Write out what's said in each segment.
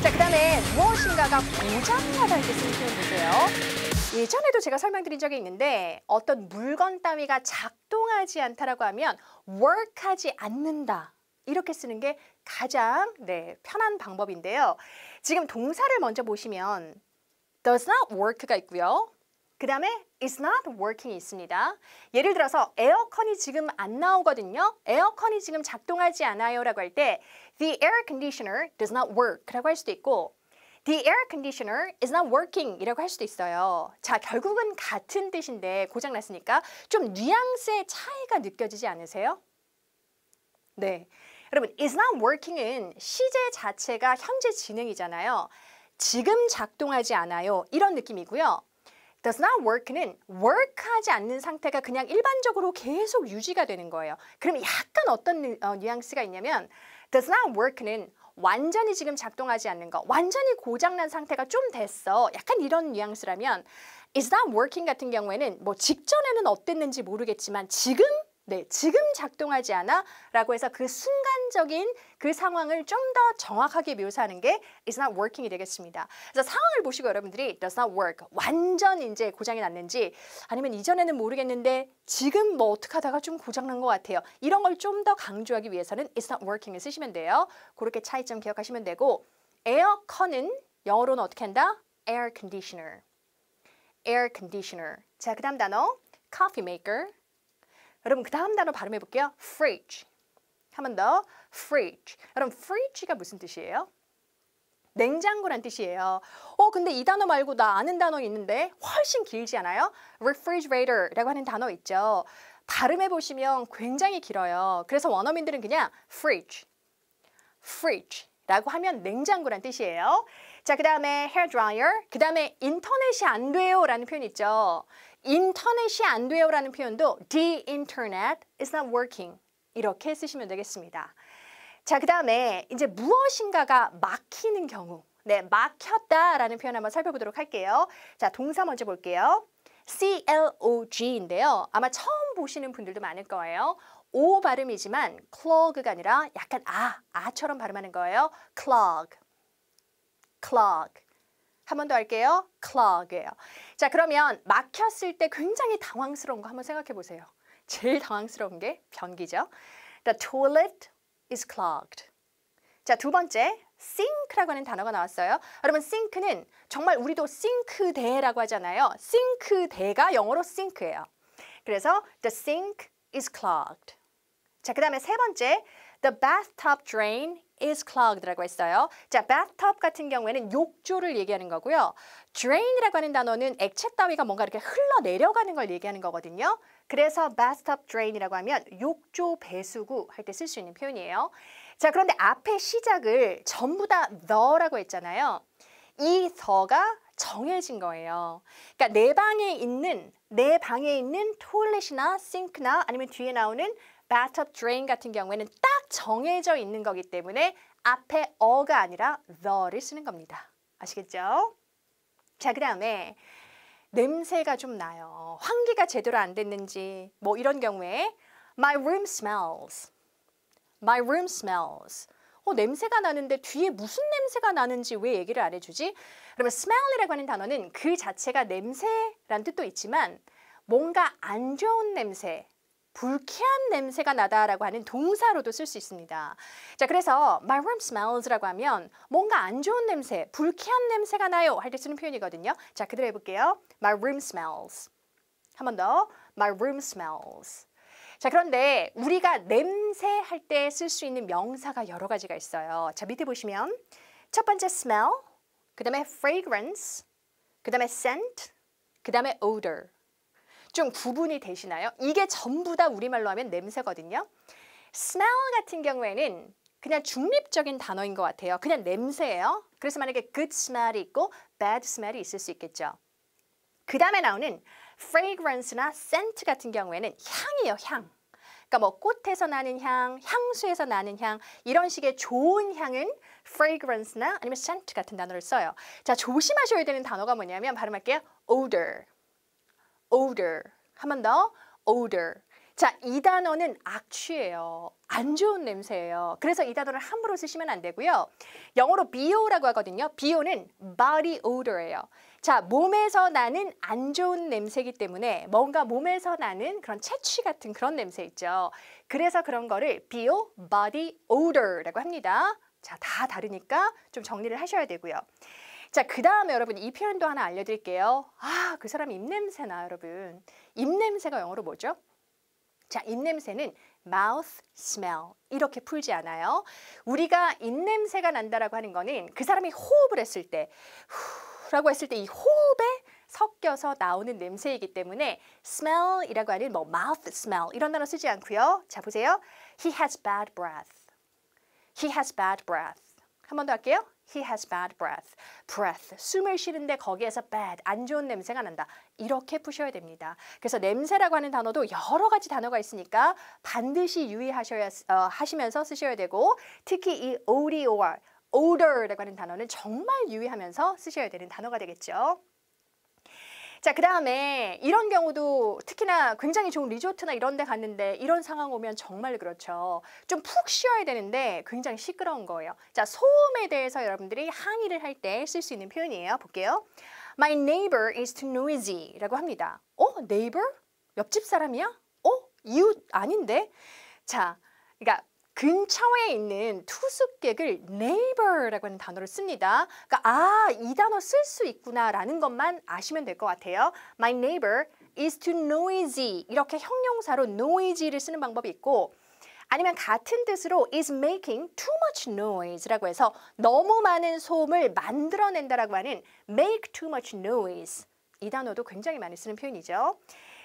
자, 그 다음에 무엇인가가 고장나다 할 때 쓰는 표현 보세요. 예전에도 제가 설명드린 적이 있는데 어떤 물건 따위가 작동하지 않다라고 하면 work하지 않는다. 이렇게 쓰는 게 가장 편한 방법인데요. 지금 동사를 먼저 보시면 does not work가 있고요. 그 다음에 is not working이 있습니다. 예를 들어서 에어컨이 지금 안 나오거든요. 에어컨이 지금 작동하지 않아요 라고 할 때 the air conditioner does not work 라고 할 수도 있고 the air conditioner is not working 이라고 할 수도 있어요. 자, 결국은 같은 뜻인데 고장났으니까 좀 뉘앙스의 차이가 느껴지지 않으세요? 네, 여러분 is not working은 시제 자체가 현재 진행이잖아요. 지금 작동하지 않아요 이런 느낌이고요. does not work는 work하지 않는 상태가 그냥 일반적으로 계속 유지가 되는 거예요. 그럼 약간 어떤 뉘앙스가 있냐면 does not work는 완전히 지금 작동하지 않는 거, 완전히 고장난 상태가 좀 됐어. 약간 이런 뉘앙스라면 is not working 같은 경우에는 뭐 직전에는 어땠는지 모르겠지만 지금 작동하지 않아 라고 해서 그 순간적인 그 상황을 좀 더 정확하게 묘사하는 게 is not working이 되겠습니다. 그래서 상황을 보시고 여러분들이 does not work, 완전 이제 고장이 났는지 아니면 이전에는 모르겠는데 지금 뭐 어떻게 하다가 좀 고장난 것 같아요. 이런 걸 좀 더 강조하기 위해서는 is not working을 쓰시면 돼요. 그렇게 차이점 기억하시면 되고 에어컨은 영어로는 어떻게 한다? air conditioner. air conditioner. 자, 그 다음 단어 coffee maker. 여러분 그 다음 단어 발음해 볼게요. fridge. 한 번 더. fridge. 여러분 fridge가 무슨 뜻이에요? 냉장고란 뜻이에요. 근데 이 단어 말고 나 아는 단어 있는데 훨씬 길지 않아요? refrigerator라고 하는 단어 있죠. 발음해 보시면 굉장히 길어요. 그래서 원어민들은 그냥 fridge, fridge라고 하면 냉장고란 뜻이에요. 자, 그 다음에 hairdryer, 그 다음에 인터넷이 안 돼요 라는 표현 있죠. 인터넷이 안 돼요 라는 표현도 the internet is not working 이렇게 쓰시면 되겠습니다. 자, 그 다음에 이제 무엇인가가 막히는 경우, 막혔다라는 표현 한번 살펴보도록 할게요. 자, 동사 먼저 볼게요. clog인데요. 아마 처음 보시는 분들도 많을 거예요. O 발음이지만 clog가 아니라 약간 아처럼 발음하는 거예요. clog. 한 번 더 할게요. clog예요. 자, 그러면 막혔을 때 굉장히 당황스러운 거 한번 생각해 보세요. 제일 당황스러운 게 변기죠. The toilet is clogged. 자, 두 번째, sink라고 하는 단어가 나왔어요. 여러분, sink는 정말 우리도 싱크대라고 하잖아요. 싱크대가 영어로 sink예요. 그래서 the sink is clogged. 자, 그 다음에 세 번째, the bathtub drain is clogged라고 했어요. 자, bathtub 같은 경우에는 욕조를 얘기하는 거고요. drain이라고 하는 단어는 액체 따위가 뭔가 이렇게 흘러내려가는 걸 얘기하는 거거든요. 그래서 bathtub drain이라고 하면 욕조 배수구 할 때 쓸 수 있는 표현이에요. 자, 그런데 앞에 시작을 전부 다 the라고 했잖아요. 이 the가 정해진 거예요. 그러니까 내 방에 있는 토일렛이나 싱크나 아니면 뒤에 나오는 bathtub drain 같은 경우에는 딱 정해져 있는 거기 때문에 앞에 어가 아니라 the를 쓰는 겁니다. 아시겠죠? 자, 그 다음에 냄새가 좀 나요. 환기가 제대로 안 됐는지 뭐 이런 경우에 My room smells. My room smells. 냄새가 나는데 뒤에 무슨 냄새가 나는지 왜 얘기를 안 해주지? 그러면 smell이라고 하는 단어는 그 자체가 냄새란 뜻도 있지만 뭔가 안 좋은 냄새, 불쾌한 냄새가 나다라고 하는 동사로도 쓸 수 있습니다. 자, 그래서 my room smells라고 하면 뭔가 안 좋은 냄새, 불쾌한 냄새가 나요 할 때 쓰는 표현이거든요. 자, 그대로 해볼게요. My room smells. 한 번 더. My room smells. 자, 그런데 우리가 냄새 할 때 쓸 수 있는 명사가 여러 가지가 있어요. 자, 밑에 보시면 첫 번째 smell, 그 다음에 fragrance, 그 다음에 scent, 그 다음에 odor. 좀 구분이 되시나요? 이게 전부 다 우리말로 하면 냄새거든요. smell 같은 경우에는 그냥 중립적인 단어인 것 같아요. 그냥 냄새예요. 그래서 만약에 good smell이 있고 bad smell이 있을 수 있겠죠. 그 다음에 나오는 fragrance나 scent 같은 경우에는 향이에요, 향. 그러니까 뭐 꽃에서 나는 향, 향수에서 나는 향 이런 식의 좋은 향은 fragrance나 아니면 scent 같은 단어를 써요. 자, 조심하셔야 되는 단어가 뭐냐면 발음할게요. odor. odor. 한 번 더. odor. 자, 이 단어는 악취예요. 안 좋은 냄새예요. 그래서 이 단어를 함부로 쓰시면 안 되고요. 영어로 BO라고 하거든요. BO는 body odor예요. 자, 몸에서 나는 안 좋은 냄새이기 때문에 뭔가 몸에서 나는 그런 채취 같은 그런 냄새 있죠. 그래서 그런 거를 BO, body odor라고 합니다. 자, 다 다르니까 좀 정리를 하셔야 되고요. 자, 그 다음에 여러분 이 표현도 하나 알려드릴게요. 아, 그 사람 입냄새나 여러분. 입냄새가 영어로 뭐죠? 자, 입냄새는 mouth smell 이렇게 풀지 않아요. 우리가 입냄새가 난다라고 하는 거는 그 사람이 호흡을 했을 때 후라고 했을 때 이 호흡에 섞여서 나오는 냄새이기 때문에 smell이라고 하는 뭐 mouth smell 이런 단어 쓰지 않고요. 자, 보세요. He has bad breath. He has bad breath. 한 번 더 할게요. He has bad breath. breath. 숨을 쉬는데 거기에서 bad. 안 좋은 냄새가 난다. 이렇게 푸셔야 됩니다. 그래서 냄새라고 하는 단어도 여러 가지 단어가 있으니까 반드시 하시면서 쓰셔야 되고 특히 이 odor, odor라고 하는 단어는 정말 유의하면서 쓰셔야 되는 단어가 되겠죠. 자, 그 다음에 이런 경우도 특히나 굉장히 좋은 리조트나 이런 데 갔는데 이런 상황 오면 정말 그렇죠. 좀 푹 쉬어야 되는데 굉장히 시끄러운 거예요. 자, 소음에 대해서 여러분들이 항의를 할 때 쓸 수 있는 표현이에요. 볼게요. My neighbor is too noisy 라고 합니다. neighbor? 옆집 사람이야? 이웃 아닌데? 자, 그러니까 근처에 있는 투숙객을 neighbor라고 하는 단어를 씁니다. 그러니까 이 단어 쓸 수 있구나라는 것만 아시면 될 것 같아요. My neighbor is too noisy 이렇게 형용사로 noisy를 쓰는 방법이 있고 아니면 같은 뜻으로 is making too much noise라고 해서 너무 많은 소음을 만들어낸다라고 하는 make too much noise 이 단어도 굉장히 많이 쓰는 표현이죠.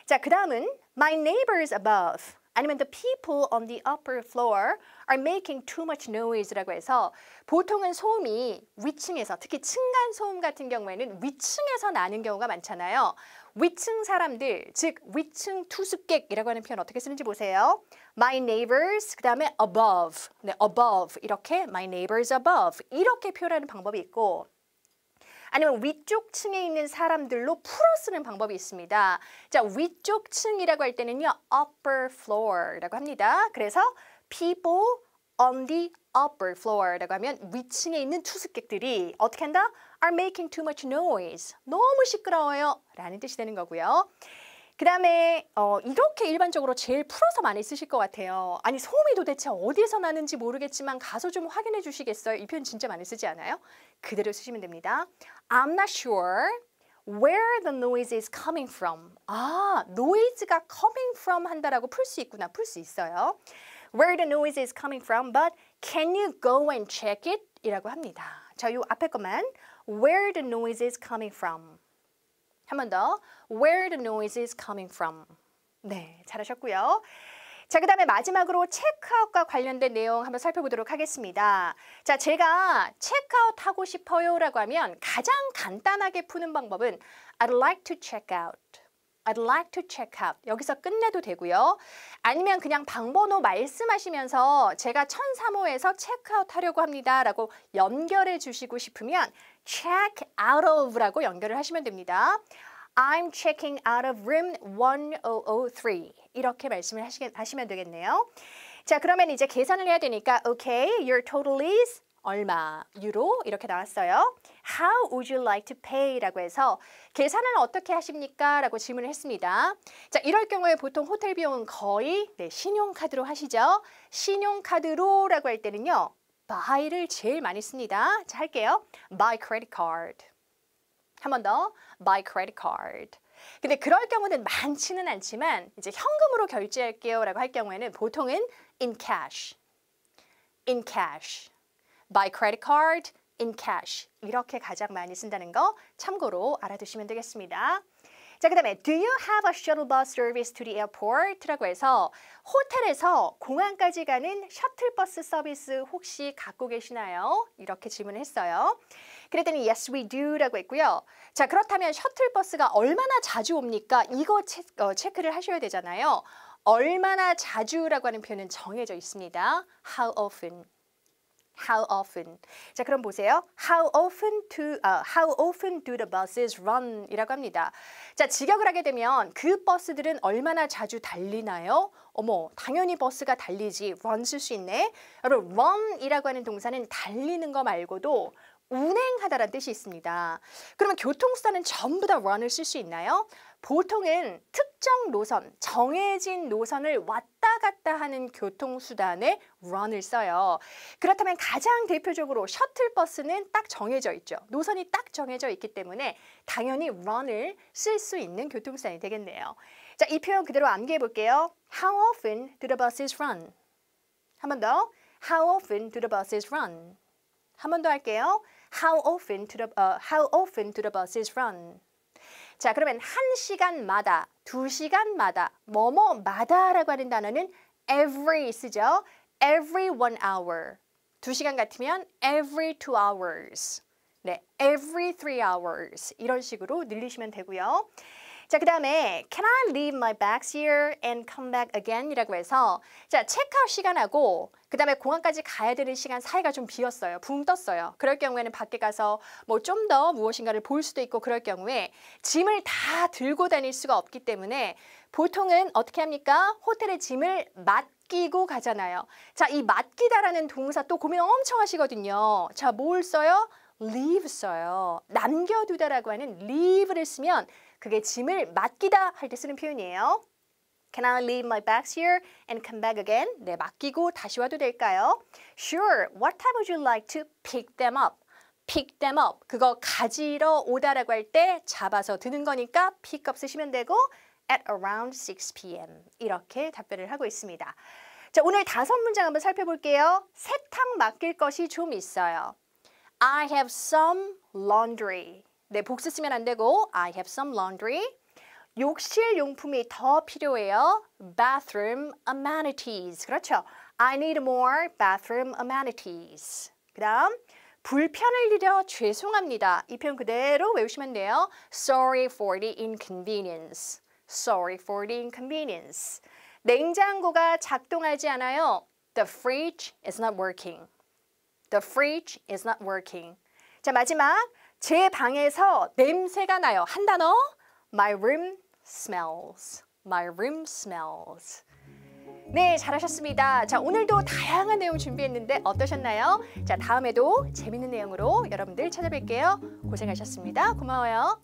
자, 그 다음은 my neighbors above 아니면 the people on the upper floor are making too much noise라고 해서 보통은 소음이 위층에서 특히 층간 소음 같은 경우에는 위층에서 나는 경우가 많잖아요. 위층 사람들, 즉 위층 투숙객이라고 하는 표현 어떻게 쓰는지 보세요. My neighbors, 그 다음에 above, 네, above 이렇게 my neighbors above 이렇게 표현하는 방법이 있고 아니면 위쪽 층에 있는 사람들로 풀어 쓰는 방법이 있습니다. 자, 위쪽 층이라고 할 때는요. upper floor라고 합니다. 그래서 people on the upper floor라고 하면 위층에 있는 투숙객들이 어떻게 한다? are making too much noise. 너무 시끄러워요. 라는 뜻이 되는 거고요. 그 다음에 이렇게 일반적으로 제일 풀어서 많이 쓰실 것 같아요. 아니 소음이 도대체 어디서 나는지 모르겠지만 가서 좀 확인해 주시겠어요? 이 표현 진짜 많이 쓰지 않아요? 그대로 쓰시면 됩니다. I'm not sure where the noise is coming from. noise가 coming from 한다라고 풀 수 있구나. 풀 수 있어요. Where the noise is coming from, but can you go and check it? 이라고 합니다. 자, 요 앞에 것만 where the noise is coming from. 한 번 더. Where the noise is coming from. 네, 잘하셨고요. 자, 그 다음에 마지막으로 체크아웃과 관련된 내용 한번 살펴보도록 하겠습니다. 자, 제가 체크아웃 하고 싶어요 라고 하면 가장 간단하게 푸는 방법은 I'd like to check out. I'd like to check out. 여기서 끝내도 되고요. 아니면 그냥 방번호 말씀하시면서 제가 1003호에서 체크아웃 하려고 합니다 라고 연결해 주시고 싶으면 check out of라고 연결을 하시면 됩니다. I'm checking out of room 1003 이렇게 말씀을 하시면 되겠네요. 자, 그러면 이제 계산을 해야 되니까 okay, your total is 얼마? 유로 이렇게 나왔어요. How would you like to pay? 라고 해서 계산은 어떻게 하십니까? 라고 질문을 했습니다. 자, 이럴 경우에 보통 호텔 비용은 거의 신용카드로 하시죠. 신용카드로 라고 할 때는요. buy를 제일 많이 씁니다. 자, 할게요. Buy credit card. 한 번 더. Buy credit card. 근데 그럴 경우는 많지는 않지만 이제 현금으로 결제할게요 라고 할 경우에는 보통은 in cash. in cash. Buy credit card, in cash. 이렇게 가장 많이 쓴다는 거 참고로 알아두시면 되겠습니다. 자, 그 다음에 Do you have a shuttle bus service to the airport? 라고 해서 호텔에서 공항까지 가는 셔틀버스 서비스 혹시 갖고 계시나요? 이렇게 질문을 했어요. 그랬더니 Yes, we do 라고 했고요. 자, 그렇다면 셔틀버스가 얼마나 자주 옵니까? 이거 체크를 하셔야 되잖아요. 얼마나 자주라고 하는 표현은 정해져 있습니다. How often? How often? 자, 그럼 보세요. How often do the buses run? 이라고 합니다. 자, 직역을 하게 되면 그 버스들은 얼마나 자주 달리나요? 어머, 당연히 버스가 달리지. run 쓸 수 있네. 여러분, run이라고 하는 동사는 달리는 거 말고도 운행하다라는 뜻이 있습니다. 그러면 교통수단은 전부 다 run을 쓸 수 있나요? 보통은 특정 노선, 정해진 노선을 왔다 갔다 하는 교통수단에 run을 써요. 그렇다면 가장 대표적으로 셔틀버스는 딱 정해져 있죠. 노선이 딱 정해져 있기 때문에 당연히 run을 쓸 수 있는 교통수단이 되겠네요. 자, 이 표현 그대로 암기해 볼게요. How often do the buses run? 한 번 더. How often do the buses run? 한 번 더 할게요. How often do the buses run? 자, 그러면 1시간마다, 2시간마다, 뭐뭐마다라고 하는 단어는 every 쓰죠. Every 1 hour. 2시간 같으면 every 2 hours. 네, every 3 hours. 이런 식으로 늘리시면 되고요. 자, 그 다음에 Can I leave my bags here and come back again? 이라고 해서 자, 체크아웃 시간하고 그 다음에 공항까지 가야 되는 시간 사이가 좀 비었어요. 붕 떴어요. 그럴 경우에는 밖에 가서 뭐 좀 더 무엇인가를 볼 수도 있고 그럴 경우에 짐을 다 들고 다닐 수가 없기 때문에 보통은 어떻게 합니까? 호텔에 짐을 맡기고 가잖아요. 자, 이 맡기다라는 동사 또 고민 엄청 하시거든요. 자, 뭘 써요? leave 써요. 남겨두다라고 하는 leave를 쓰면 그게 짐을 맡기다 할 때 쓰는 표현이에요. Can I leave my bags here and come back again? 네, 맡기고 다시 와도 될까요? Sure. What time would you like to pick them up? Pick them up. 그거 가지러 오다라고 할 때 잡아서 드는 거니까 pick up 쓰시면 되고 at around 6 p.m. 이렇게 답변을 하고 있습니다. 자, 오늘 5문장 한번 살펴볼게요. 세탁 맡길 것이 좀 있어요. I have some laundry. 네, 복수 쓰면 안 되고 I have some laundry. 욕실 용품이 더 필요해요. Bathroom amenities. 그렇죠. I need more bathroom amenities. 그 다음 불편을 드려 죄송합니다. 이 표현 그대로 외우시면 돼요. Sorry for the inconvenience. Sorry for the inconvenience. 냉장고가 작동하지 않아요. The fridge is not working. The fridge is not working. 자, 마지막 제 방에서 냄새가 나요. 한 단어. My room smells. My room smells. 네, 잘하셨습니다. 자, 오늘도 다양한 내용 준비했는데 어떠셨나요? 자, 다음에도 재밌는 내용으로 여러분들 찾아뵐게요. 고생하셨습니다. 고마워요.